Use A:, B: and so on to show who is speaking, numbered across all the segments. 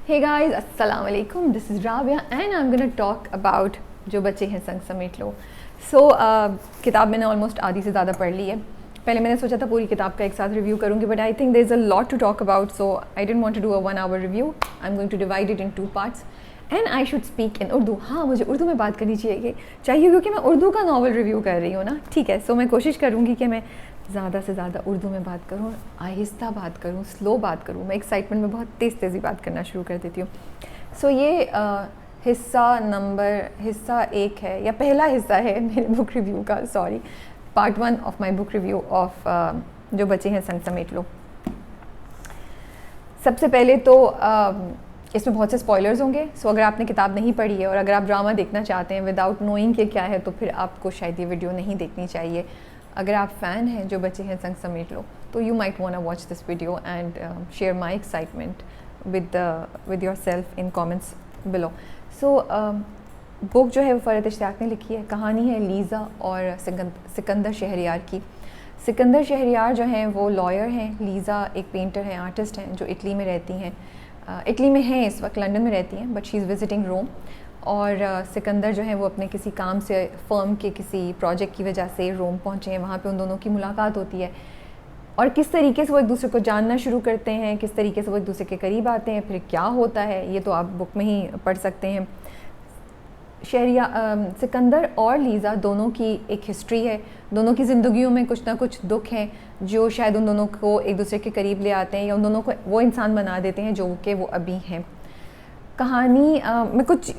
A: Hey guys, अस्सलाम वालेकुम. This is Rabia and I'm gonna talk about जो बच्चे हैं संग समेट लो. किताब मैंने ऑलमोस्ट आधी से ज़्यादा पढ़ ली है. पहले मैंने सोचा था पूरी किताब का एक साथ रिव्यू करूँगी, but I think there is a lot to talk about, so I didn't want to do a 1 hour review. I am going to divide it in 2 parts and I should speak in Urdu. हाँ, मुझे उर्दू में बात करनी चाहिए क्योंकि मैं उर्दू का novel review कर रही हूँ ना. ठीक है, सो मैं कोशिश करूँगी कि मैं ज़्यादा से ज़्यादा उर्दू में बात करूँ, आहिस्ता बात करूँ, स्लो बात करूँ. मैं एक्साइटमेंट में बहुत तेज़ी बात करना शुरू कर देती हूँ. सो ये हिस्सा 1 है या पहला हिस्सा है मेरे बुक रिव्यू का. Sorry, part 1 of my book review of जो बच्चे हैं संग समेट लो. सबसे पहले तो इसमें बहुत से स्पॉयलर्स होंगे. सो अगर आपने किताब नहीं पढ़ी है और अगर आप ड्रामा देखना चाहते हैं विदाउट नोइंग कि क्या है, तो फिर आपको शायद ये वीडियो नहीं देखनी चाहिए. अगर आप फ़ैन हैं जो बच्चे हैं संग समेट लो, तो you might want to watch this video and share my excitement with yourself in comments below. So book जो है वो फ़रहत इश्तियाक ने लिखी है. कहानी है लीज़ा और सिकंदर शहरयार की. सिकंदर शहरयार जो हैं वो लॉयर हैं. लीज़ा एक पेंटर हैं, आर्टिस्ट हैं जो इटली में रहती हैं. इटली में हैं इस वक्त, लंदन में रहती हैं, बट शी इज़ विजिटिंग रोम. और सिकंदर जो है वो अपने किसी काम से, फर्म के किसी प्रोजेक्ट की वजह से रोम पहुँचे हैं. वहाँ पे उन दोनों की मुलाकात होती है और किस तरीके से वो एक दूसरे को जानना शुरू करते हैं, किस तरीके से वो एक दूसरे के करीब आते हैं, फिर क्या होता है ये तो आप बुक में ही पढ़ सकते हैं. सिकंदर और लीज़ा दोनों की एक हिस्ट्री है. दोनों की ज़िंदगियों में कुछ ना कुछ दुख हैं जो शायद उन दोनों को एक दूसरे के करीब ले आते हैं या उन दोनों को वो इंसान बना देते हैं जो कि वो अभी हैं. कहानी मैं कुछ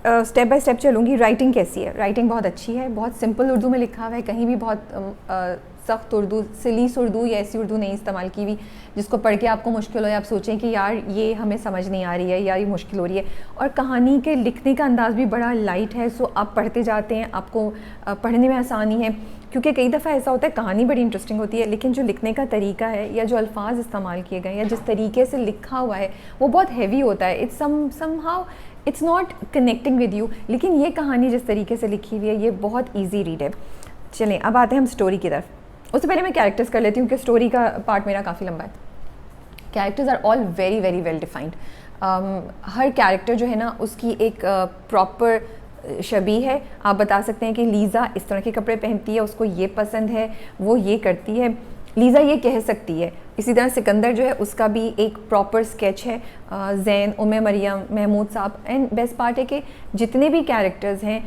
A: स्टेप बाय स्टेप चलूँगी. राइटिंग कैसी है? राइटिंग बहुत अच्छी है. बहुत सिंपल उर्दू में लिखा हुआ है. कहीं भी बहुत सख्त उर्दू, सिलीस उर्दू या ऐसी उर्दू नहीं इस्तेमाल की हुई जिसको पढ़ के आपको मुश्किल हो या आप सोचें कि यार ये हमें समझ नहीं आ रही है या ये मुश्किल हो रही है. और कहानी के लिखने का अंदाज़ भी बड़ा लाइट है. सो आप पढ़ते जाते हैं, आपको पढ़ने में आसानी है. क्योंकि कई दफ़ा ऐसा होता है कहानी बड़ी इंटरेस्टिंग होती है, लेकिन जो लिखने का तरीका है या जो अल्फाज इस्तेमाल किए गए या जिस तरीके से लिखा हुआ है वो बहुत हैवी होता है. It's not connecting with you. लेकिन ये कहानी जिस तरीके से लिखी हुई है ये बहुत ईजी रीड है. चलें अब आते हैं हम स्टोरी की तरफ. उससे पहले मैं कैरेक्टर्स कर लेती हूँ कि स्टोरी का पार्ट मेरा काफ़ी लंबा है. Characters are all very very well defined. हर कैरेक्टर जो है ना उसकी एक प्रॉपर शबी है. आप बता सकते हैं कि लीज़ा इस तरह के कपड़े पहनती है, उसको ये पसंद है, वो ये करती है. लीज़ा ये कह सकती है. इसी तरह सिकंदर जो है उसका भी एक प्रॉपर स्केच है. जैन, उम्मे मरियम, महमूद साहब. एंड बेस्ट पार्ट है कि जितने भी कैरेक्टर्स हैं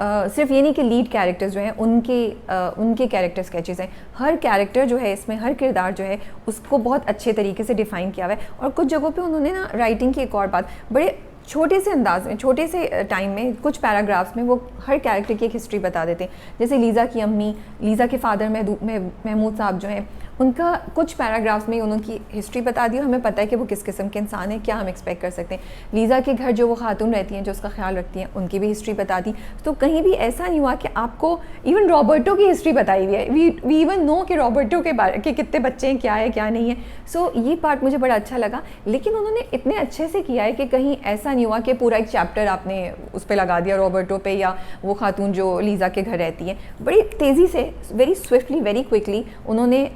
A: सिर्फ ये नहीं कि लीड कैरेक्टर्स जो हैं उनके कैरेक्टर स्केचेस हैं. हर कैरेक्टर जो है इसमें, हर किरदार जो है उसको बहुत अच्छे तरीके से डिफ़ाइन किया हुआ है. और कुछ जगहों पे उन्होंने ना राइटिंग की एक और बात, बड़े छोटे से अंदाज में, छोटे से टाइम में, कुछ पैराग्राफ्स में वो हर कैरेक्टर की एक हिस्ट्री बता देते हैं. जैसे लीज़ा की अम्मी, लीज़ा के फादर महमूद साहब जो हैं, उनका कुछ पैराग्राफ्स में उनकी हिस्ट्री बता दी और हमें पता है कि वो किस किस्म के इंसान हैं, क्या हम एक्सपेक्ट कर सकते हैं. लीज़ा के घर जो वो खातून रहती हैं जो उसका ख्याल रखती हैं, उनकी भी हिस्ट्री बता दी. तो कहीं भी ऐसा नहीं हुआ कि आपको इवन रॉबर्टो की हिस्ट्री बताई हुई है. वी इवन नो कि रॉबर्टो के बारे के कितने बच्चे हैं, क्या है क्या नहीं है. सो ये पार्ट मुझे बड़ा अच्छा लगा. लेकिन उन्होंने इतने अच्छे से किया है कि कहीं ऐसा नहीं हुआ कि पूरा एक चैप्टर आपने उस पर लगा दिया रॉबर्टो पे या वो खातून जो लीज़ा के घर रहती है. बड़ी तेज़ी से, वेरी स्विफ्टली, वेरी क्विकली उन्होंने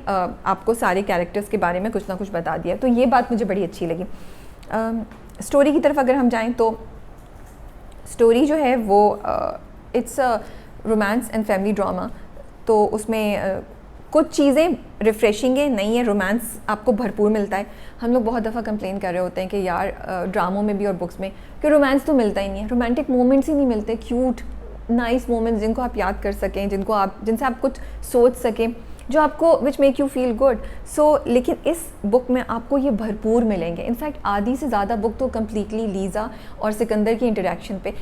A: आपको सारे कैरेक्टर्स के बारे में कुछ ना कुछ बता दिया. तो ये बात मुझे बड़ी अच्छी लगी. स्टोरी की तरफ अगर हम जाएं तो स्टोरी जो है वो it's a romance and family drama. तो उसमें कुछ चीज़ें रिफ़्रेशिंग है, नहीं है. रोमांस आपको भरपूर मिलता है. हम लोग बहुत दफ़ा कंप्लेन कर रहे होते हैं कि यार ड्रामों में भी और बुक्स में कि रोमांस तो मिलता ही नहीं है, रोमांटिक मोमेंट्स ही नहीं मिलते, क्यूट नाइस मोमेंट्स जिनको आप याद कर सकें, जिनसे आप कुछ सोच सकें, जो आपको which make you feel good. So लेकिन इस बुक में आपको ये भरपूर मिलेंगे. इनफैक्ट आधी से ज़्यादा बुक तो कम्प्लीटली लीज़ा और सिकंदर की इंटरेक्शन पे,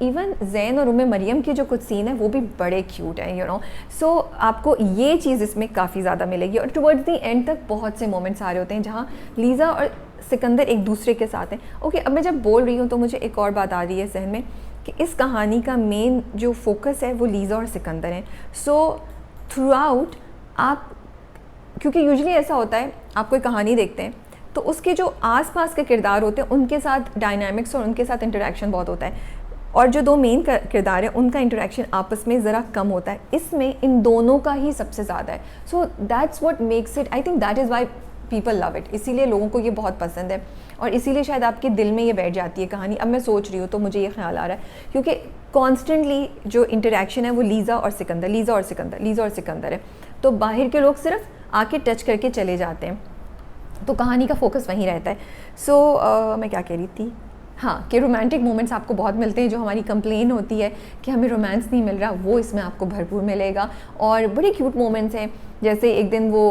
A: इवन जैन और उम्मे मरियम के जो कुछ सीन है वो भी बड़े क्यूट हैं, यू नो. सो आपको ये चीज़ इसमें काफ़ी ज़्यादा मिलेगी. और टुवर्ड्स द एंड तक बहुत से मोमेंट्स आ रहे होते हैं जहाँ लीज़ा और सिकंदर एक दूसरे के साथ हैं. ओके, अब मैं जब बोल रही हूँ तो मुझे एक और बात आ रही है जहन में कि इस कहानी का मेन जो फोकस है वो लीज़ा और सिकंदर हैं. सो थ्रू आउट आप, क्योंकि यूजुअली ऐसा होता है आप कोई कहानी देखते हैं तो उसके जो आसपास के किरदार होते हैं उनके साथ डायनामिक्स और उनके साथ इंटरेक्शन बहुत होता है, और जो दो मेन किरदार हैं उनका इंटरेक्शन आपस में ज़रा कम होता है. इसमें इन दोनों का ही सबसे ज़्यादा है. So that's what makes it, I think that is why people love it. इसीलिए लोगों को ये बहुत पसंद है. और इसीलिए शायद आपके दिल में ये बैठ जाती है कहानी। अब मैं सोच रही हूँ तो मुझे ये ख्याल आ रहा है, क्योंकि कॉन्स्टेंटली जो इंटरेक्शन है वो लीज़ा और सिकंदर, लीज़ा और सिकंदर, लीज़ा और सिकंदर है। तो बाहर के लोग सिर्फ आके टच करके चले जाते हैं, तो कहानी का फोकस वहीं रहता है। सो मैं क्या कह रही थी, हाँ, कि रोमांटिक मोमेंट्स आपको बहुत मिलते हैं। जो हमारी कंप्लेन होती है कि हमें रोमांस नहीं मिल रहा, वो इसमें आपको भरपूर मिलेगा। और बड़े क्यूट मोमेंट्स हैं, जैसे एक दिन वो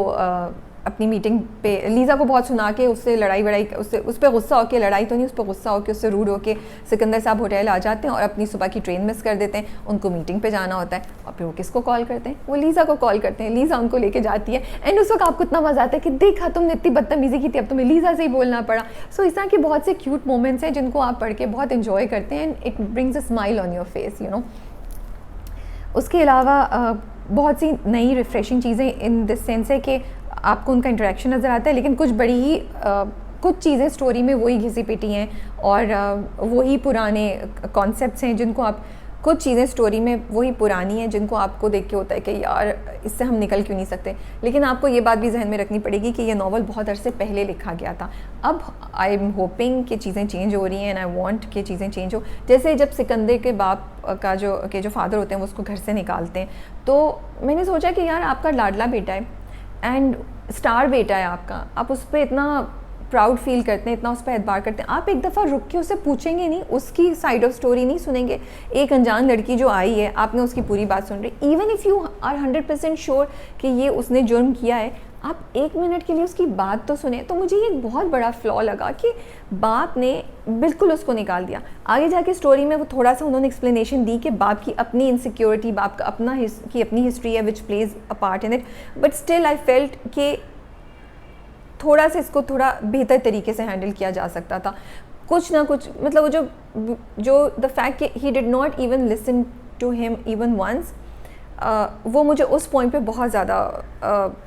A: अपनी मीटिंग पे लीज़ा को बहुत सुना के उससे लड़ाई वड़ाई, उससे उस पर गुस्सा होकर, लड़ाई तो नहीं, उस पर गुस्सा होकर उससे रूड होकर सिकंदर साहब होटल आ जाते हैं और अपनी सुबह की ट्रेन मिस कर देते हैं। उनको मीटिंग पे जाना होता है और फिर वो किसको कॉल करते हैं, वो लीज़ा को कॉल करते हैं। लीज़ा उनको लेके जाती है एंड उस वक्त आपको इतना मज़ा आता है कि देखा तुमने इतनी बदतमीज़ी की थी, अब तुम्हें लीज़ा से ही बोलना पड़ा। सो इस तरह के बहुत से क्यूट मोमेंट्स हैं जिनको आप पढ़ के बहुत इन्जॉय करते हैं and it brings a smile on your face, you know. उसके अलावा बहुत सी नई रिफ़्रेशिंग चीज़ें इन दिस सेंस है कि आपको उनका इंटरेक्शन नज़र आता है, लेकिन कुछ बड़ी ही कुछ चीज़ें स्टोरी में वही घिसी पिटी हैं और वही पुराने कॉन्सेप्ट्स हैं जिनको आप, कुछ चीज़ें स्टोरी में वही पुरानी हैं जिनको आपको देख के होता है कि यार इससे हम निकल क्यों नहीं सकते। लेकिन आपको ये बात भी जहन में रखनी पड़ेगी कि ये नावल बहुत अरसे पहले लिखा गया था। अब आई एम होपिंग कि चीज़ें चेंज हो रही हैं एंड आई वांट कि चीज़ें चेंज हो। जैसे जब सिकंदर के बाप का जो फादर होते हैं वो उसको घर से निकालते हैं, तो मैंने सोचा कि यार आपका लाडला बेटा है एंड स्टार बेटा है आपका, आप उस पर इतना प्राउड फील करते हैं, इतना उस पर एतबार करते हैं, आप एक दफ़ा रुक के उससे पूछेंगे नहीं, उसकी साइड ऑफ स्टोरी नहीं सुनेंगे। एक अनजान लड़की जो आई है, आपने उसकी पूरी बात सुन रही, even if you are 100% sure कि ये उसने जुर्म किया है, आप 1 मिनट के लिए उसकी बात तो सुने। तो मुझे ये एक बहुत बड़ा फ्लॉ लगा कि बाप ने बिल्कुल उसको निकाल दिया। आगे जाके स्टोरी में वो थोड़ा सा उन्होंने एक्सप्लेनेशन दी कि बाप की अपनी इनसिक्योरिटी, बाप का अपनी हिस्ट्री है विच plays a part in it, but still I felt कि थोड़ा सा इसको थोड़ा बेहतर तरीके से हैंडल किया जा सकता था। कुछ ना कुछ, मतलब वो जो द फैक्ट कि he did not even listen to him even once, वो मुझे उस पॉइंट पे बहुत ज़्यादा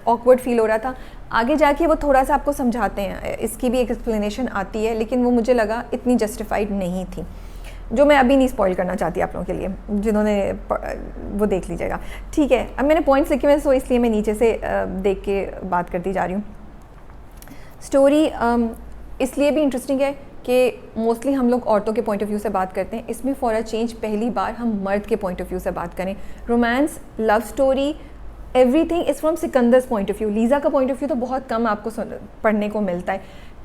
A: ऑकवर्ड फील हो रहा था। आगे जाके वो थोड़ा सा आपको समझाते हैं, इसकी भी एक एक्सप्लेनेशन आती है, लेकिन वो मुझे लगा इतनी जस्टिफाइड नहीं थी, जो मैं अभी नहीं स्पॉइल करना चाहती आप लोगों के लिए, जिन्होंने वो देख लीजिएगा। ठीक है, अब मैंने पॉइंट्स लिखे हुए, सो इसलिए मैं नीचे से देख के बात करती जा रही हूँ। स्टोरी इसलिए भी इंटरेस्टिंग है कि मोस्टली हम लोग औरतों के पॉइंट ऑफ व्यू से बात करते हैं, इसमें फॉर अ चेंज पहली बार हम मर्द के पॉइंट ऑफ व्यू से बात करें। Romance, love story, everything is from Sikandar's point of view. Liza का पॉइंट ऑफ व्यू तो बहुत कम आपको पढ़ने को मिलता है।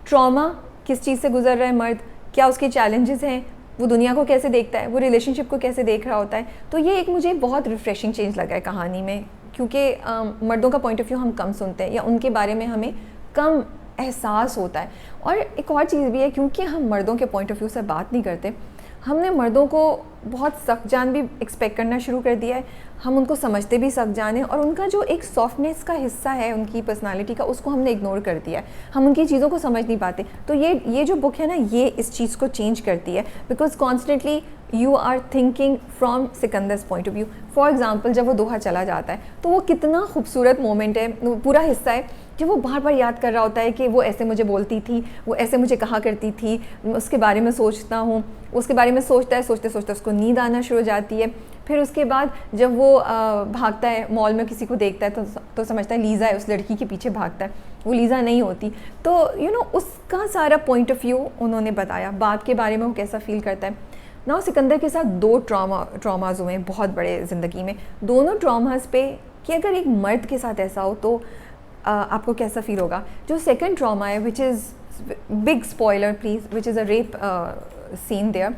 A: ट्रॉमा, किस चीज़ से गुजर रहा है मर्द, क्या उसके चैलेंजेस हैं, वो दुनिया को कैसे देखता है, वो रिलेशनशिप को कैसे देख रहा होता है। तो ये एक मुझे बहुत रिफ़्रेशिंग चेंज लगा है कहानी में, क्योंकि मर्दों का पॉइंट ऑफ व्यू हम कम सुनते हैं या उनके बारे में हमें कम एहसास होता है। और एक और चीज़ भी है, क्योंकि हम मर्दों के पॉइंट ऑफ व्यू से बात नहीं करते, हमने मर्दों को बहुत सख्त जान भी एक्सपेक्ट करना शुरू कर दिया है। हम उनको समझते भी सख्त जान है, और उनका जो एक सॉफ्टनेस का हिस्सा है उनकी पर्सनालिटी का, उसको हमने इग्नोर कर दिया है। हम उनकी चीज़ों को समझ नहीं पाते। तो ये जो बुक है ना, ये इस चीज़ को चेंज करती है, because constantly you are thinking from Sikandar's point of view. For example, जब वो दोहा चला जाता है तो वो कितना खूबसूरत मोमेंट है, पूरा हिस्सा है जब वो बार बार याद कर रहा होता है कि वो ऐसे मुझे बोलती थी, वो ऐसे मुझे कहा करती थी, उसके बारे में सोचता हूँ, उसके बारे में सोचता है, सोचते सोचते उसको नींद आना शुरू हो जाती है। फिर उसके बाद जब वो भागता है मॉल में, किसी को देखता है तो समझता है लीज़ा है, उस लड़की के पीछे भागता है, वो लीज़ा नहीं होती। तो यू नो, उसका सारा पॉइंट ऑफ व्यू उन्होंने बताया। बाप के बारे में वो कैसा फील करता है ना। सिकंदर के साथ 2 ट्रॉमाज हुए हैं बहुत बड़े ज़िंदगी में। दोनों ट्रॉमाज पे कि अगर एक मर्द के साथ ऐसा हो तो आपको कैसा फील होगा। जो सेकंड ट्रॉमा है, which is big spoiler please, which is a rape scene there.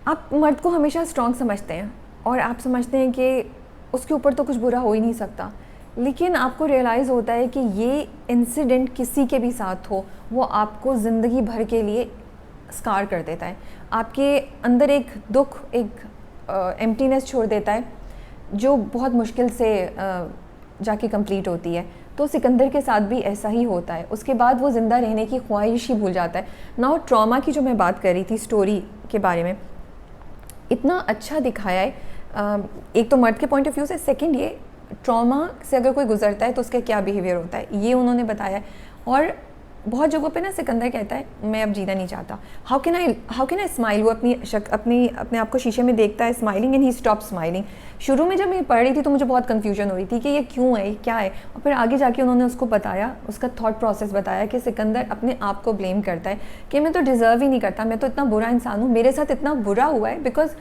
A: आप मर्द को हमेशा स्ट्रॉन्ग समझते हैं और आप समझते हैं कि उसके ऊपर तो कुछ बुरा हो ही नहीं सकता, लेकिन आपको रियलाइज़ होता है कि ये इंसिडेंट किसी के भी साथ हो, वो आपको ज़िंदगी भर के लिए स्कार कर देता है। आपके अंदर एक दुख, एक एम्प्टीनेस छोड़ देता है, जो बहुत मुश्किल से जाके कंप्लीट होती है। तो सिकंदर के साथ भी ऐसा ही होता है। उसके बाद वो ज़िंदा रहने की ख्वाहिश ही भूल जाता है ना। ट्रॉमा की जो मैं बात कर रही थी स्टोरी के बारे में, इतना अच्छा दिखाया है। एक तो मर्द के पॉइंट ऑफ व्यू से, सेकंड ये ट्रॉमा से अगर कोई गुजरता है तो उसका क्या बिहेवियर होता है, ये उन्होंने बताया है। और बहुत जगहों पे ना सिकंदर कहता है मैं अब जीना नहीं चाहता, हाउ कैन आई स्माइल। वो अपने आप को शीशे में देखता है smiling and he stop smiling. शुरू में जब मैं पढ़ रही थी तो मुझे बहुत कन्फ्यूजन हो रही थी कि ये क्यों है, क्या है, और फिर आगे जाके उन्होंने उसको बताया, उसका थॉट प्रोसेस बताया कि सिकंदर अपने आप को ब्लेम करता है कि मैं तो डिज़र्व ही नहीं करता, मैं तो इतना बुरा इंसान हूँ, मेरे साथ इतना बुरा हुआ है बिकॉज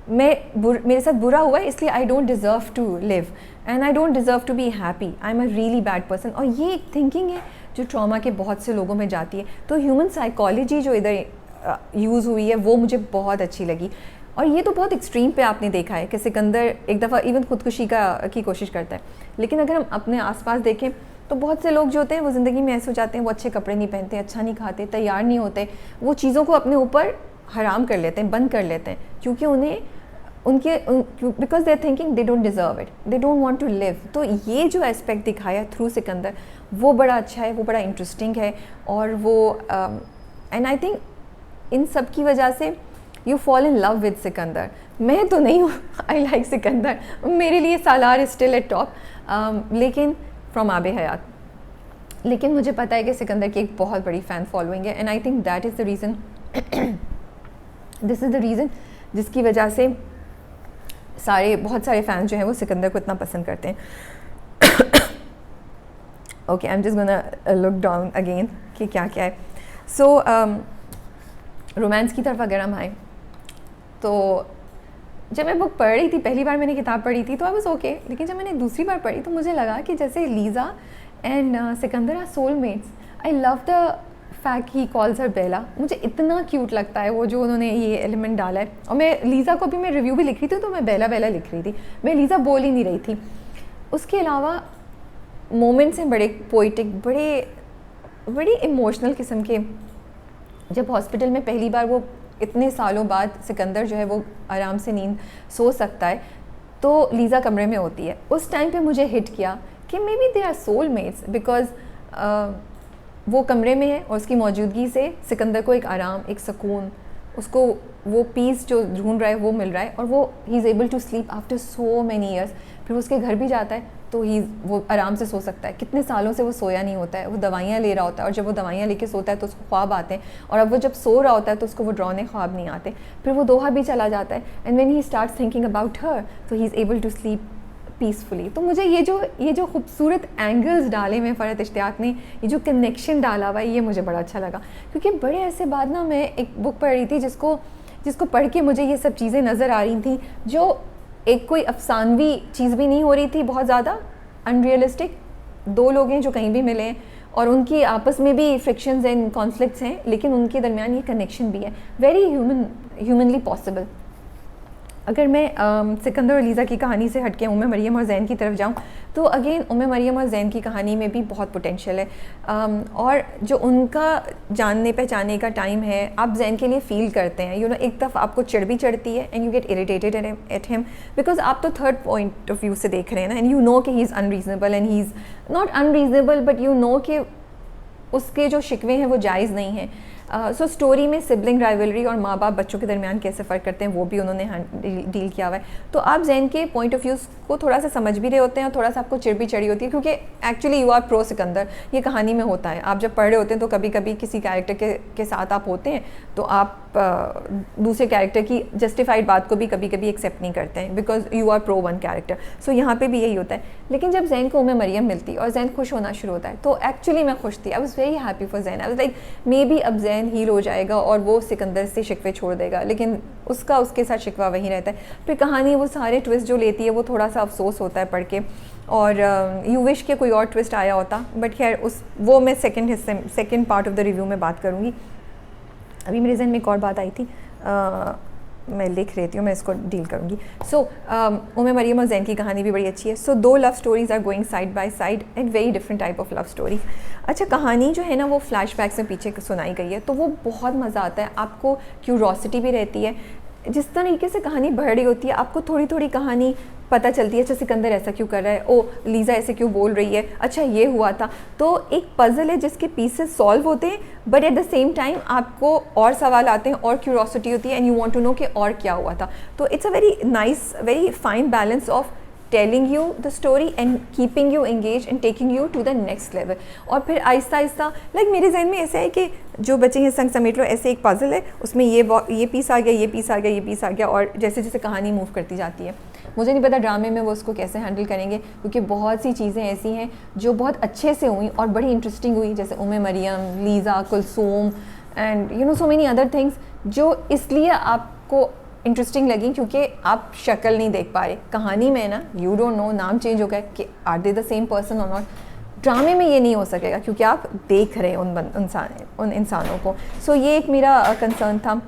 A: मेरे साथ बुरा हुआ है इसलिए I don't deserve to live and I don't deserve to be happy, I am a really bad person. और ये एक थिंकिंग है जो ट्रॉमा के बहुत से लोगों में जाती है। तो ह्यूमन साइकोलॉजी जो इधर यूज़ हुई है वो मुझे बहुत अच्छी लगी। और ये तो बहुत एक्सट्रीम पे आपने देखा है कि सिकंदर एक दफ़ा इवन खुदकुशी की कोशिश करता है, लेकिन अगर हम अपने आसपास देखें तो बहुत से लोग जो होते हैं वो ज़िंदगी में ऐसे हो जाते हैं, वो अच्छे कपड़े नहीं पहनते, अच्छा नहीं खाते, तैयार नहीं होते, वो चीज़ों को अपने ऊपर हराम कर लेते हैं, बंद कर लेते हैं, क्योंकि उन्हें because they are thinking they don't deserve it, they don't want to live. तो ये जो एस्पेक्ट दिखाया थ्रू सिकंदर वो बड़ा अच्छा है, वो बड़ा इंटरेस्टिंग है। और वो एंड आई थिंक इन सब की वजह से you fall in love with Sikandar. मैं तो नहीं हूँ, आई लाइक सिकंदर, मेरे लिए सालार इज स्टिल एट टॉप, लेकिन फ्रॉम आबे हयात। लेकिन मुझे पता है कि सिकंदर की एक बहुत बड़ी फ़ैन फॉलोइंग है and I think that is the reason, this is the reason जिसकी वजह से बहुत सारे फैंस जो हैं वो सिकंदर को इतना पसंद करते हैं। Okay, I am just gonna look down again कि क्या क्या है। सो रोमांस की तरफ अगर हम आए तो जब मैं बुक पढ़ रही थी, पहली बार मैंने किताब पढ़ी थी तो आई वाज ओके, लेकिन जब मैंने दूसरी बार पढ़ी तो मुझे लगा कि जैसे Liza and Sikandar are soulmates. I love the fact he calls her Bella, मुझे इतना क्यूट लगता है वो जो उन्होंने ये एलिमेंट डाला है। और मैं लीज़ा को भी मैं रिव्यू भी लिख रही थी तो मैं बेला बेला लिख रही थी, मैं लीज़ा बोल ही नहीं रही थी। उसके अलावा मोमेंट्स हैं बड़े पोइटिक, बड़े इमोशनल किस्म के। जब हॉस्पिटल में पहली बार वो इतने सालों बाद सिकंदर जो है वो आराम से नींद सो सकता है तो लीज़ा कमरे में होती है, उस टाइम पे मुझे हिट किया कि maybe they are soulmates because वो कमरे में है और उसकी मौजूदगी से सिकंदर को एक आराम, एक सुकून, उसको वो पीस जो ढूंढ रहा है वो मिल रहा है और वो he is able to sleep after so many years. फिर वो उसके घर भी जाता है तो वो आराम से सो सकता है। कितने सालों से वो सोया नहीं होता है, वो दवाइयाँ ले रहा होता है और जब वो दवाइयाँ लेके सोता है तो उसको ख्वाब आते हैं, और अब वो जब सो रहा होता है तो उसको वो डरावने ख्वाब नहीं आते। फिर वो दोहा भी चला जाता है and when he starts thinking about her तो he is able to sleep peacefully. तो मुझे ये जो खूबसूरत एंगल्स डाले में फ़रहत इश्तियाक ने, ये जो कनेक्शन डाला हुआ है, ये मुझे बड़ा अच्छा लगा। क्योंकि बड़े ऐसे बाद ना मैं एक बुक पढ़ रही थी जिसको पढ़ के मुझे ये सब चीज़ें नज़र आ रही थी, जो एक कोई अफसानवी चीज़ भी नहीं हो रही थी, बहुत ज़्यादा अनरियलिस्टिक। दो लोग हैं जो कहीं भी मिले हैं और उनकी आपस में भी फ्रिक्शंस एंड कॉन्फ्लिक्ट्स हैं, लेकिन उनके दरमियान ये कनेक्शन भी है, वेरी ह्यूमनली पॉसिबल। अगर मैं सिकंदर और लीज़ा की कहानी से हटके उम्मे मरियम और ज़ैन की तरफ जाऊँ तो अगेन उम्मे मरियम और ज़ैन की कहानी में भी बहुत पोटेंशियल है, और जो उनका जानने पहचाने का टाइम है आप ज़ैन के लिए फ़ील करते हैं। यू नो, एक तरफ आपको चिढ़ भी चढ़ती है and you get irritated at him because आप तो थर्ड पॉइंट ऑफ व्यू से देख रहे हैं ना, एंड यू नो कि he is unreasonable and he is not unreasonable but you know कि उसके जो शिकवे हैं वो जायज़ नहीं हैं। सो स्टोरी में सिबलिंग राइवलरी और माँ बाप बच्चों के दरमियान कैसे फ़र्क करते हैं वो भी उन्होंने डील किया हुआ है। तो आप ज़ैन के पॉइंट ऑफ व्यूज़ को थोड़ा सा समझ भी रहे होते हैं और थोड़ा सा आपको चिढ़ भी चढ़ी होती है, क्योंकि actually you are pro Sikandar, ये कहानी में होता है। आप जब पढ़ रहे होते हैं तो कभी कभी किसी कैरेक्टर के साथ आप होते हैं तो आप दूसरे कैरेक्टर की जस्टिफाइड बात को भी कभी कभी एक्सेप्ट नहीं करते हैं because you are pro one character. So यहाँ पे भी यही होता है। लेकिन जब ज़ैन को उम्मे मरियम मिलती और ज़ैन खुश होना शुरू होता है तो एक्चुअली मैं खुश थी, I was very happy for Zain. I was like maybe अब ज़ैन हील हो जाएगा और वो सिकंदर से शिकवे छोड़ देगा, लेकिन उसके साथ शिकवा वहीं रहता है। फिर कहानी वो सारे ट्विस्ट जो लेती है वो थोड़ा सा अफसोस होता है पढ़ के, और यू विश के कोई और ट्विस्ट आया होता, बट खैर वो मैं second part of the review में बात करूँगी। अभी मेरे जहन में एक और बात आई थी, मैं लिख लेती हूँ, मैं इसको डील करूँगी। सो उम्मे मरियम और ज़ैन की कहानी भी बड़ी अच्छी है। सो दो love stories are going side by side and very different type of love stories. अच्छा, कहानी जो है ना वो फ्लैशबैक्स में पीछे सुनाई गई है तो वो बहुत मज़ा आता है, आपको क्यूरोसिटी भी रहती है। जिस तरीके से कहानी बढ़ रही होती है आपको थोड़ी थोड़ी कहानी पता चलती है, अच्छा सिकंदर ऐसा क्यों कर रहा है, ओ लीज़ा ऐसे क्यों बोल रही है, अच्छा ये हुआ था। तो एक पज़ल है जिसके पीसेस सॉल्व होते हैं but at the same time आपको और सवाल आते हैं और क्यूरोसिटी होती है and you want to know कि और क्या हुआ था। तो it's a very nice, very fine balance of telling you the story and keeping you engage and taking you to the next level. और फिर आहिस्ता आहिस्ता लाइक मेरे जहन में ऐसा है कि जो बच्चे हैं संग समेट लो, ऐसे एक पजल है, उसमें ये पीस आ गया, ये पीस आ गया, ये पीस आ गया, और जैसे जैसे कहानी मूव करती जाती है। मुझे नहीं पता ड्रामे में वो उसको कैसे हैंडल करेंगे, क्योंकि बहुत सी चीज़ें ऐसी हैं जो बहुत अच्छे से हुई और बड़ी इंटरेस्टिंग हुई, जैसे Umme Maryam, Liza, Kulsoom and you know so many other things, जो इसलिए आपको इंटरेस्टिंग लगी क्योंकि आप शक्ल नहीं देख पा रहे। कहानी में ना यू डोंट नो, नाम चेंज हो गया कि are they the same person और नॉट। ड्रामे में ये नहीं हो सकेगा क्योंकि आप देख रहे हैं उन इंसानों को। सो ये एक मेरा कंसर्न था।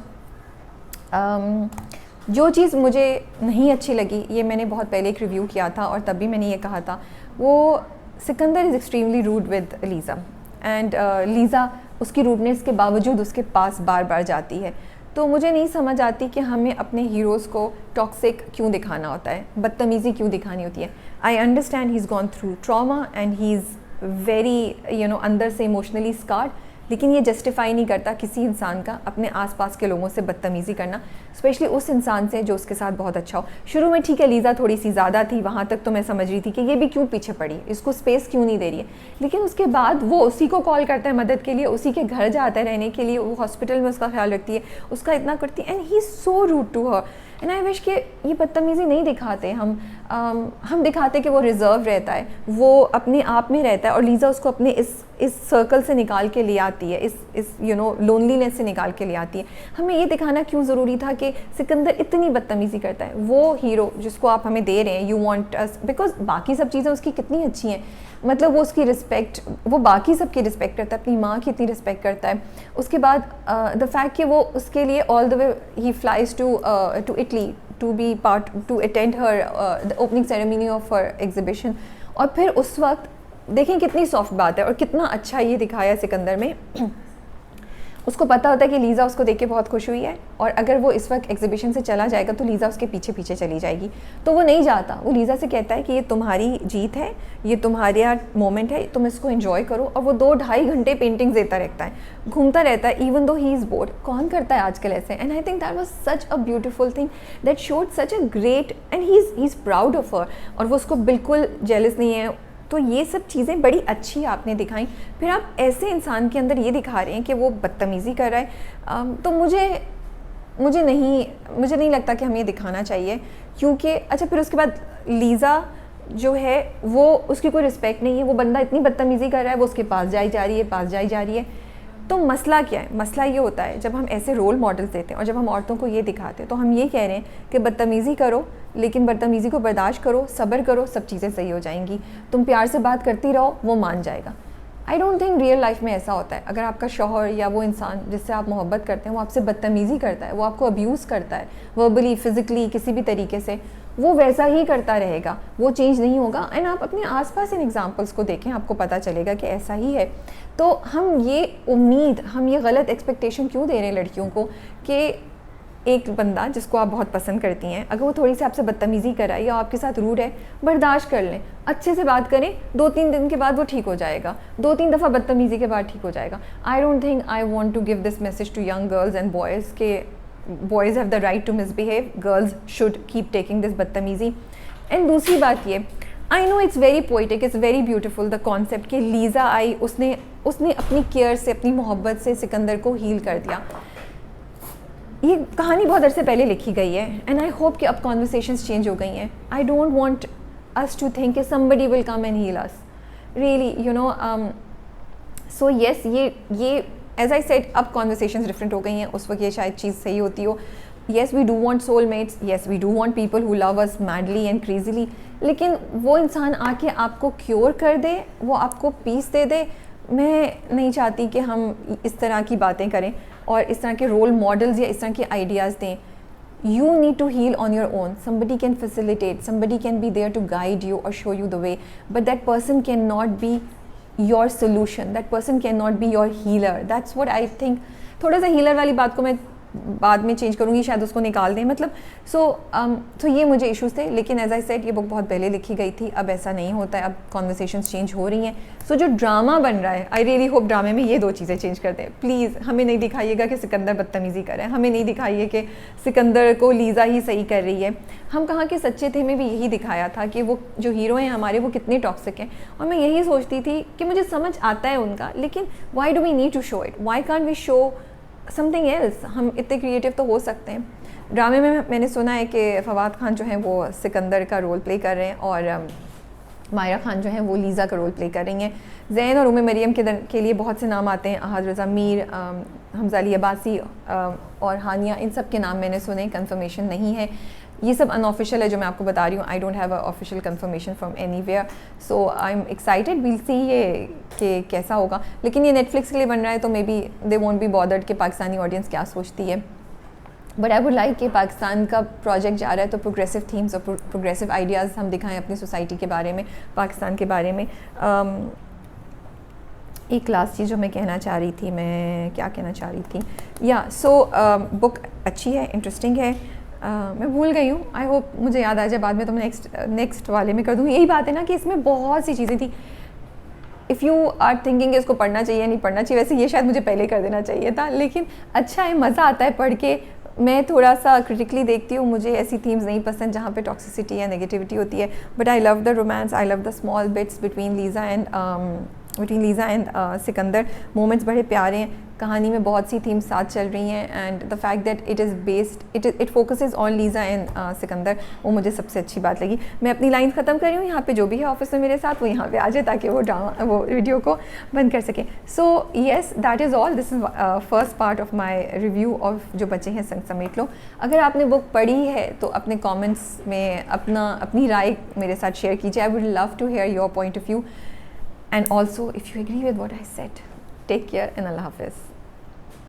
A: जो चीज़ मुझे नहीं अच्छी लगी, ये मैंने बहुत पहले एक रिव्यू किया था और तब भी मैंने ये कहा था, वो Sikandar is extremely rude with Liza and Liza उसकी रूडनेस के बावजूद उसके पास बार बार जाती है। तो मुझे नहीं समझ आती कि हमें अपने हीरोज़ को टॉक्सिक क्यों दिखाना होता है, बदतमीज़ी क्यों दिखानी होती है। I understand he is gone through trauma and he is very you know अंदर से इमोशनली स्कार्ड, लेकिन ये जस्टिफाई नहीं करता किसी इंसान का अपने आसपास के लोगों से बदतमीज़ी करना, स्पेशली उस इंसान से जो उसके साथ बहुत अच्छा हो। शुरू में ठीक है लीज़ा थोड़ी सी ज़्यादा थी, वहाँ तक तो मैं समझ रही थी कि ये भी क्यों पीछे पड़ी, इसको स्पेस क्यों नहीं दे रही है, लेकिन उसके बाद वो उसी को कॉल करता है मदद के लिए, उसी के घर जाता है रहने के लिए, वो हॉस्पिटल में उसका ख्याल रखती है, उसका इतना करती है, and he is so rude to her. And I wish कि ये बदतमीज़ी नहीं दिखाते हम दिखाते कि वो रिज़र्व रहता है, वो अपने आप में रहता है, और लीज़ा उसको अपने इस सर्कल से निकाल के ले आती है, इस यू नो लोनलीनेस से निकाल के ले आती है। हमें ये दिखाना क्यों ज़रूरी था कि सिकंदर इतनी बदतमीज़ी करता है? वो हीरो जिसको आप हमें दे रहे हैं, यू वांट अस, बिकॉज बाकी सब चीज़ें उसकी कितनी अच्छी हैं, मतलब वो उसकी रिस्पेक्ट, वो बाकी सब की रिस्पेक्ट करता है, अपनी माँ की इतनी रिस्पेक्ट करता है। उसके बाद द फैक्ट कि वो उसके लिए all the way he flies to Italy to be part to attend her the opening ceremony of her exhibition। और फिर उस वक्त देखें कितनी सॉफ्ट बात है और कितना अच्छा ये दिखाया सिकंदर में। उसको पता होता है कि लीज़ा उसको देख के बहुत खुश हुई है, और अगर वो इस वक्त एग्जीबिशन से चला जाएगा तो लीज़ा उसके पीछे पीछे चली जाएगी, तो वो नहीं जाता। वो लीज़ा से कहता है कि ये तुम्हारी जीत है, ये तुम्हारे यहाँ मोमेंट है, तुम इसको एंजॉय करो। और वो 2-2.5 घंटे पेंटिंग्स देता रहता है, घूमता रहता है, even though he is board. कौन करता है आजकल ऐसे? And I think that was such a beautiful thing that showed such a great, and he is proud of her, और वो उसको बिल्कुल जेलस नहीं है। तो ये सब चीज़ें बड़ी अच्छी आपने दिखाई। फिर आप ऐसे इंसान के अंदर ये दिखा रहे हैं कि वो बदतमीज़ी कर रहा है, तो मुझे नहीं लगता कि हमें ये दिखाना चाहिए, क्योंकि अच्छा फिर उसके बाद लीज़ा जो है वो उसकी कोई रिस्पेक्ट नहीं है, वो बंदा इतनी बदतमीज़ी कर रहा है, वो उसके पास जाई जा रही है। तो मसला क्या है? मसला ये होता है जब हम ऐसे रोल मॉडल्स देते हैं और जब हम औरतों को ये दिखाते हैं, तो हम ये कह रहे हैं कि बदतमीज़ी करो, लेकिन बदतमीज़ी को बर्दाश्त करो, सब्र करो, सब चीज़ें सही हो जाएंगी, तुम प्यार से बात करती रहो, वो मान जाएगा। I don't think real life में ऐसा होता है। अगर आपका शौहर या वो इंसान जिससे आप मोहब्बत करते हैं वो आपसे बदतमीज़ी करता है, वो आपको अब्यूज़ करता है, वर्बली, फिज़िकली, किसी भी तरीके से, वो वैसा ही करता रहेगा, वो चेंज नहीं होगा। एंड आप अपने आसपास इन एग्जांपल्स को देखें, आपको पता चलेगा कि ऐसा ही है। तो हम ये गलत एक्सपेक्टेशन क्यों दे रहे हैं लड़कियों को कि एक बंदा जिसको आप बहुत पसंद करती हैं, अगर वो थोड़ी सी आपसे बदतमीज़ी कराए या आपके साथ रूड है, बर्दाश्त कर लें, अच्छे से बात करें, 2-3 दिन के बाद वो ठीक हो जाएगा, 2-3 दफ़ा बदतमीज़ी के बाद ठीक हो जाएगा। I don't think I want to give this message to young girls and boys के boys have the right to misbehave, girls should keep taking this बदतमीज़ी। एंड दूसरी बात ये, I know it's very poetic, it's very beautiful the concept कि Liza आई, उसने अपनी care से, अपनी मोहब्बत से सिकंदर को हील कर दिया। ये कहानी बहुत अरसे पहले लिखी गई है, एंड आई होप कि अब कॉन्वर्सेशंस चेंज हो गई हैं। I don't want us to think कि somebody will come and heal us, really, you know. So yes, ये एज आई सेड, अब कॉन्वर्सेशंस डिफरेंट हो गई हैं, उस वक्त ये शायद चीज़ सही होती हो। Yes we do want soulmates, yes we do want people who love us madly and crazily, लेकिन वो इंसान आके आपको क्योर कर दे, वो आपको पीस दे दे। मैं नहीं चाहती कि हम इस तरह की बातें करें और इस तरह के रोल मॉडल्स या इस तरह के आइडियाज़ दें। You need to heal on your own. Somebody can facilitate, somebody can be there to guide you or show you the way, but that person cannot be your solution, that person cannot be your healer. That's what I think. थोड़ा सा healer वाली बात को मैं बाद में change करूँगी शायद उसको निकाल दें, मतलब सो ये मुझे इश्यूज़ थे। लेकिन एज आई सेड ये बुक बहुत पहले लिखी गई थी, अब ऐसा नहीं होता है, अब कॉन्वर्सेशंस चेंज हो रही हैं। सो जो ड्रामा बन रहा है, आई रियली होप ड्रामे में ये 2 चीज़ें चेंज कर दें प्लीज़। हमें नहीं दिखाइएगा कि सिकंदर बदतमीज़ी कर रहा है, हमें नहीं दिखाइए कि सिकंदर को लीज़ा ही सही कर रही है। हम कहाँ के सच्चे थे में भी यही दिखाया था कि वो जो हीरो हैं हमारे वो कितने टॉक्सिक हैं। और मैं यही सोचती थी कि मुझे समझ आता है उनका, लेकिन why do we need to show it, why can't we show something else. हम इतने क्रिएटिव तो हो सकते हैं। ड्रामे में मैंने सुना है कि फवाद खान जो हैं वो सिकंदर का रोल प्ले कर रहे हैं और मायरा खान जो हैं वो लीज़ा का रोल प्ले कर रही हैं। ज़ैन और उम्मे मरियम के लिए बहुत से नाम आते हैं, अहद रज़ा मीर, हमज़ा अली अब्बासी और हानिया, इन सब के नाम मैंने सुने, कंफर्मेशन नहीं है। ये सब अनऑफिशियल है जो मैं आपको बता रही हूँ। I don't have a official confirmation from anywhere, so I am excited, we'll see ये कि कैसा होगा। लेकिन ये नेटफ्लिक्स के लिए बन रहा है तो may be they won't be bothered कि पाकिस्तानी ऑडियंस क्या सोचती है। बट आई वुड लाइक कि पाकिस्तान का प्रोजेक्ट जा रहा है तो प्रोग्रेसिव थीम्स और प्रोग्रेसिव आइडियाज़ हम दिखाएं अपनी सोसाइटी के बारे में, पाकिस्तान के बारे में। एक लास्ट चीज़ जो मैं कहना चाह रही थी, मैं क्या कहना चाह रही थी, या बुक अच्छी है, इंटरेस्टिंग है। मैं भूल गई हूँ, आई होप मुझे याद आ जाए बाद में, तो मैं नेक्स्ट वाले में कर दूँगी। यही बात है ना कि इसमें बहुत सी चीज़ें थी। इफ़ यू आर थिंकिंग इसको पढ़ना चाहिए नहीं पढ़ना चाहिए, वैसे ये शायद मुझे पहले कर देना चाहिए था, लेकिन अच्छा है, मज़ा आता है पढ़ के। मैं थोड़ा सा क्रिटिकली देखती हूँ, मुझे ऐसी थीम्स नहीं पसंद जहाँ पे टॉक्सिसिटी या नेगेटिविटी होती है। But I love the romance, I love the small bits between Liza and Sikandar. Moments बड़े प्यारे हैं, कहानी में बहुत सी थीम्स साथ चल रही हैं, and the fact that it is based it focuses on Liza and Sikandar, वो मुझे सबसे अच्छी बात लगी। मैं अपनी लाइन ख़त्म कर रही हूँ। यहाँ पे जो भी है ऑफिस में मेरे साथ वो यहाँ पे आ जाए ताकि वो वीडियो को बंद कर सके। So yes, that is all. This is first part of my review of जो बचे हैं संग समेट लो। अगर आपने बुक पढ़ी है तो अपने कॉमेंट्स में अपनी राय मेरे साथ शेयर कीजिए। I would love to hear your point of view, and also if you agree with what I said, take care and Allah Hafiz.